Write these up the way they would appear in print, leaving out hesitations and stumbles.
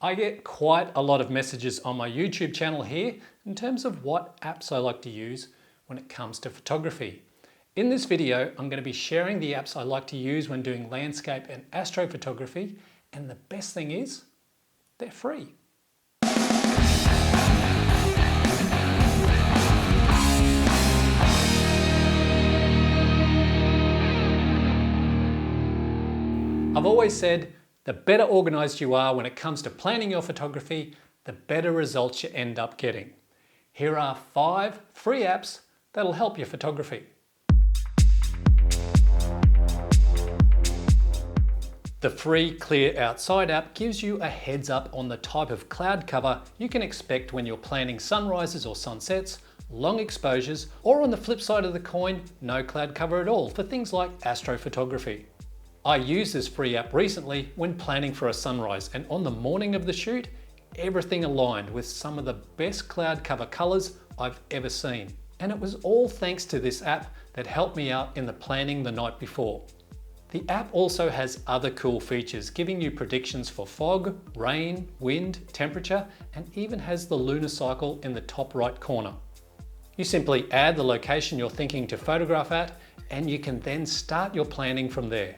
I get quite a lot of messages on my YouTube channel here in terms of what apps I like to use when it comes to photography. In this video, I'm going to be sharing the apps I like to use when doing landscape and astrophotography, and the best thing is, they're free. I've always said, the better organised you are when it comes to planning your photography, the better results you end up getting. Here are 5 free apps that'll help your photography. The free Clear Outside app gives you a heads up on the type of cloud cover you can expect when you're planning sunrises or sunsets, long exposures, or on the flip side of the coin, no cloud cover at all for things like astrophotography. I used this free app recently when planning for a sunrise, and on the morning of the shoot, everything aligned with some of the best cloud cover colors I've ever seen. And it was all thanks to this app that helped me out in the planning the night before. The app also has other cool features, giving you predictions for fog, rain, wind, temperature, and even has the lunar cycle in the top right corner. You simply add the location you're thinking to photograph at, and you can then start your planning from there.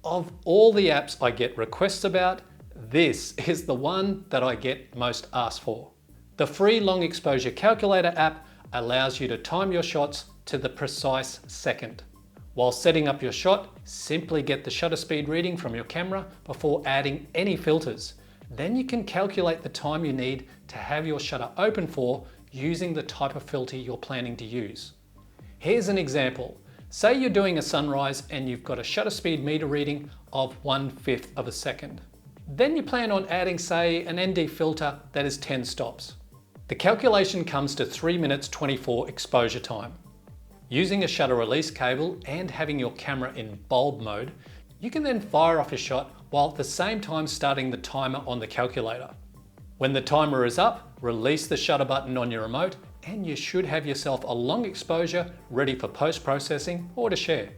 Of all the apps I get requests about, this is the one that I get most asked for. The free long exposure calculator app allows you to time your shots to the precise second. While setting up your shot, simply get the shutter speed reading from your camera before adding any filters. Then you can calculate the time you need to have your shutter open for using the type of filter you're planning to use. Here's an example. Say you're doing a sunrise and you've got a shutter speed meter reading of 1/5 of a second. Then you plan on adding, say, an ND filter that is 10 stops. The calculation comes to 3 minutes 24 exposure time. Using a shutter release cable and having your camera in bulb mode, you can then fire off a shot while at the same time starting the timer on the calculator. When the timer is up, release the shutter button on your remote and you should have yourself a long exposure ready for post-processing or to share.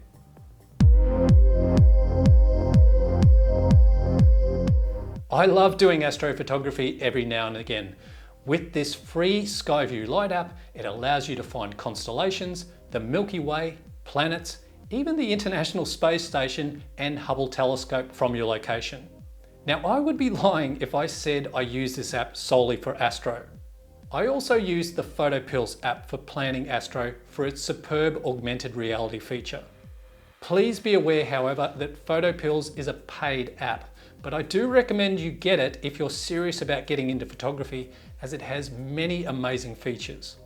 I love doing astrophotography every now and again. With this free SkyView Lite App, it allows you to find constellations, the Milky Way, planets, even the International Space Station and Hubble telescope from your location. Now, I would be lying if I said I use this app solely for astro. I also use the PhotoPills app for planning astro for its superb augmented reality feature. Please be aware, however, that PhotoPills is a paid app, but I do recommend you get it if you're serious about getting into photography, as it has many amazing features.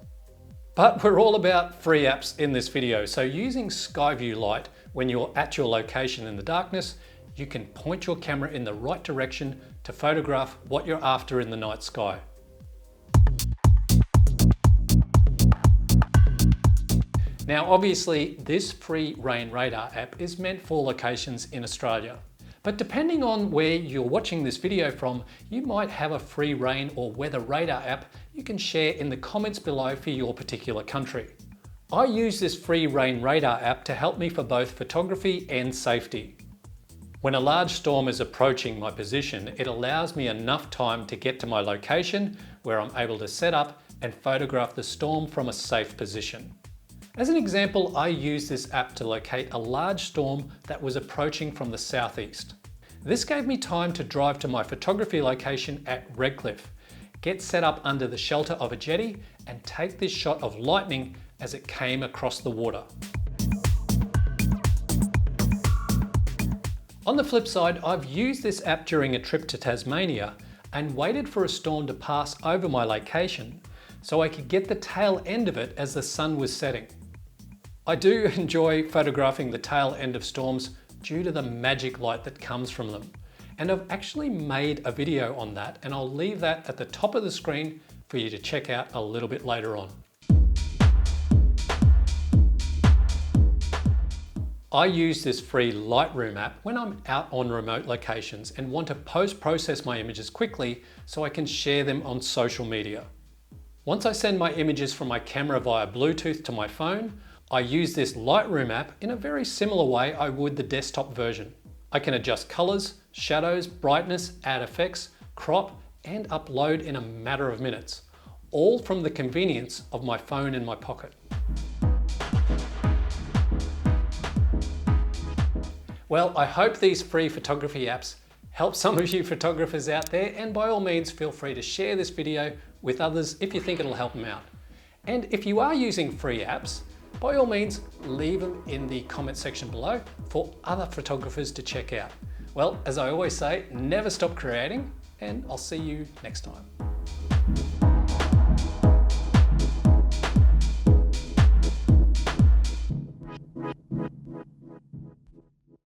But we're all about free apps in this video, so using SkyView Lite when you're at your location in the darkness, you can point your camera in the right direction to photograph what you're after in the night sky. Now, obviously, this free rain radar app is meant for locations in Australia. But depending on where you're watching this video from, you might have a free rain or weather radar app you can share in the comments below for your particular country. I use this free rain radar app to help me for both photography and safety. When a large storm is approaching my position, it allows me enough time to get to my location where I'm able to set up and photograph the storm from a safe position. As an example, I used this app to locate a large storm that was approaching from the southeast. This gave me time to drive to my photography location at Redcliffe, get set up under the shelter of a jetty, and take this shot of lightning as it came across the water. On the flip side, I've used this app during a trip to Tasmania and waited for a storm to pass over my location so I could get the tail end of it as the sun was setting. I do enjoy photographing the tail end of storms due to the magic light that comes from them. And I've actually made a video on that, and I'll leave that at the top of the screen for you to check out a little bit later on. I use this free Lightroom app when I'm out on remote locations and want to post-process my images quickly so I can share them on social media. Once I send my images from my camera via Bluetooth to my phone, I use this Lightroom app in a very similar way I would the desktop version. I can adjust colors, shadows, brightness, add effects, crop, and upload in a matter of minutes, all from the convenience of my phone in my pocket. Well, I hope these free photography apps help some of you photographers out there, and by all means feel free to share this video with others if you think it'll help them out. And if you are using free apps, by all means leave them in the comment section below for other photographers to check out. Well, as I always say, never stop creating, and I'll see you next time.